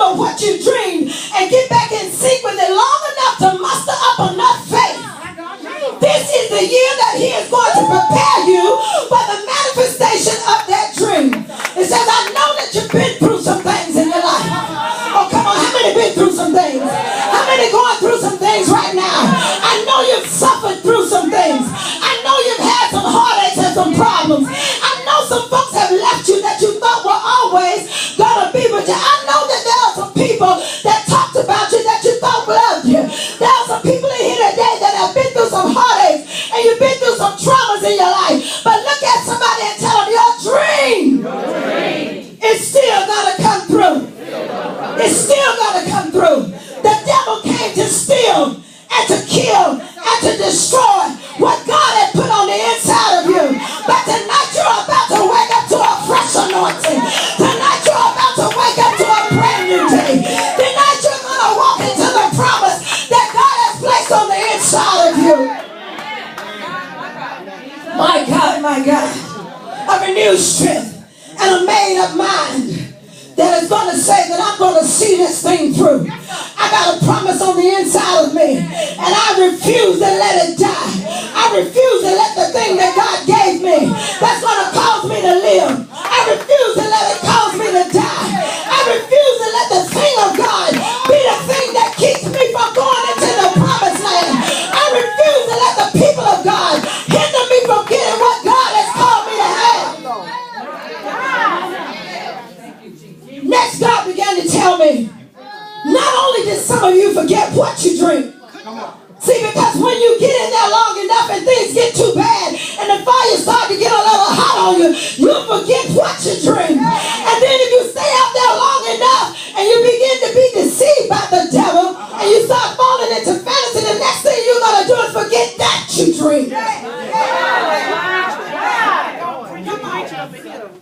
remember what you dreamed and get back in sync with it long enough to muster up enough faith. This is the year that he is going to prepare you for the manifestation of that dream. It says, I know that you've been through some things in your life. Oh, come on. How many been through some things? How many going through some things right now? I know you've suffered through some things. I know you've had some heartaches and some problems. I know some folks have left you that you thought were always going to be with you. I know that there are some people that talked about you that you thought loved you. There are some people in here today that have been through some heartaches and you've been through some traumas in your life. But look at somebody and tell them your dream is still going to come through. It's still going to come through. The devil came to steal and to kill and to destroy what God had put on the inside of you. But tonight you're about to wake up to a fresh anointing. Tonight you're about to wake up to a brand new day. Tonight you're going to walk into the promise that God has placed on the inside of you. My God, my God. A renewed strength and a made up mind that is going to say that I'm going to see this thing through. I got a promise on the inside of me, and I refuse to let it die. I refuse to let the thing that God gave me that's going to cause me to live, I refuse to let it cause me to die. I refuse to let the thing of God be the thing that keeps me from going into the promised land. I refuse to let the people of God hinder me from getting what God has called me to have. Next, God began to tell me, not only did some of you forget what you dreamed. See, because when you get in there long enough and things get too bad and the fire starts to get a little hot on you, you forget what you dreamed. And then if you stay out there long enough and you begin to be deceived by the devil and you start falling into fantasy, the next thing you're going to do is forget that you dreamed.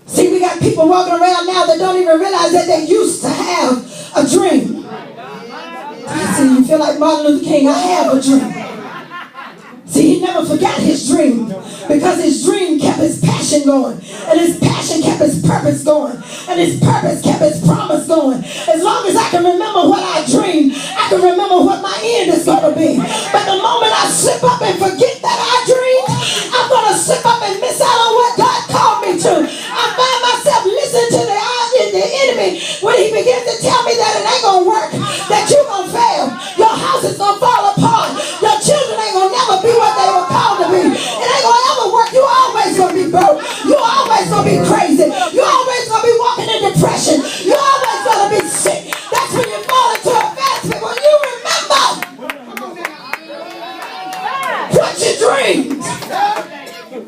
See, we got people walking around now that don't even realize that they used to have a dream. See, you feel like Martin Luther King, I have a dream. See, he never forgot his dream because his dream kept his passion going, and his passion kept his purpose going, and his purpose kept his promise going. As long as I can remember what I dreamed, I can remember what my end is going to be. But the moment I slip up and forget that I dreamed, I'm going to slip up and miss out on what God called me to. I find myself listening to the enemy when he begins to tell me that it ain't going to work, that you're going to fail, your house is going to fall apart, your children ain't going to never be what they were called to be. It ain't going to ever work. You always going to be broke. You always going to be crazy. You always going to be walking in depression. You always going to be sick. That's when you fall into a fast. But when you remember what you dreamed,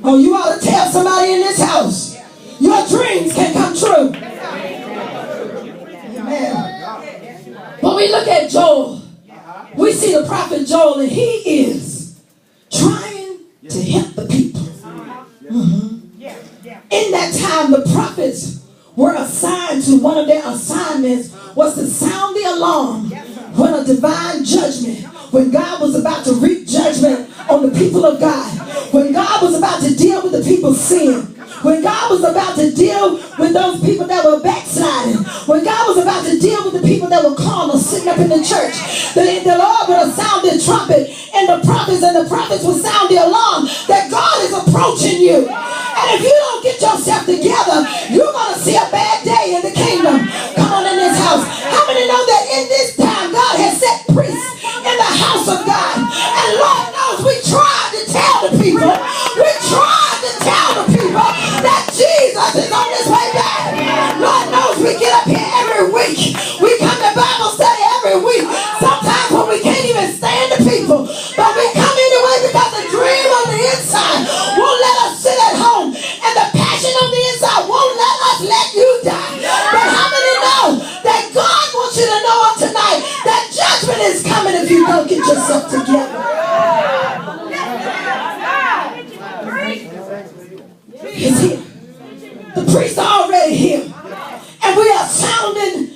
oh, you ought to tell somebody in this house, your dreams can come true. Amen. When we look at Joel, we see the prophet Joel, and he is trying to help the people. In that time, the prophets were assigned to, one of their assignments was to sound the alarm when a divine judgment, when God was about to wreak judgment on the people of God, when God was about to deal with the people's sin, when God was about to deal with those people that were backsliding, when God was about to deal with the people that were carnal sitting up in the church, the Lord would have sounded the trumpet, and the prophets would sound the alarm that God is approaching you. And if you don't get yourself together, you're going to see a bad day in the kingdom. Come on in this house. How many know that in this time God has set priests in the house of God? And Lord knows we tried to tell the people. We tried to tell the people that Jesus is on his way back. Lord knows we get up here every week. We come to Bible study every week. Sometimes when we can't even stand the people. But we come anyway because the dream on the inside won't let us sit at home. And the passion on the inside won't let us let you die. But how many know that God wants you to know on tonight that judgment is coming if you don't get yourself together? He's here. The priests are already here. And we are sounding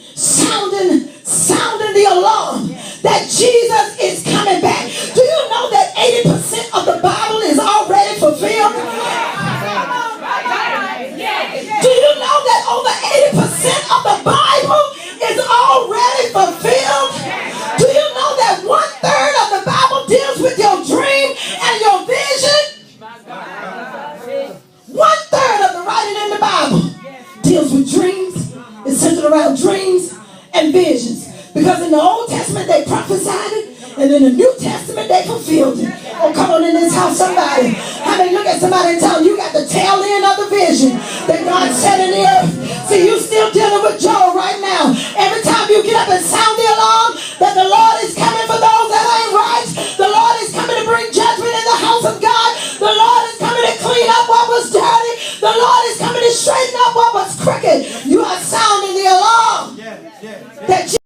the alarm that Jesus is coming back. Do you know that 80% of the Bible is already fulfilled? Do you know that over 80% of the Bible is already centered around dreams and visions. Because in the Old Testament they prophesied it, and in the New Testament they fulfilled it. Oh, come on in this house, somebody. How many look at somebody and tell them you got the tail end of the vision that God set in the earth? See, you still dealing with Joel right now. Every time you get up and sound the alarm that the Lord is coming for those that ain't right, the Lord is coming to bring judgment in the house of God. The Lord is coming to clean up what was dirty. The Lord is coming to straighten up what was crooked. You are sounding the alarm that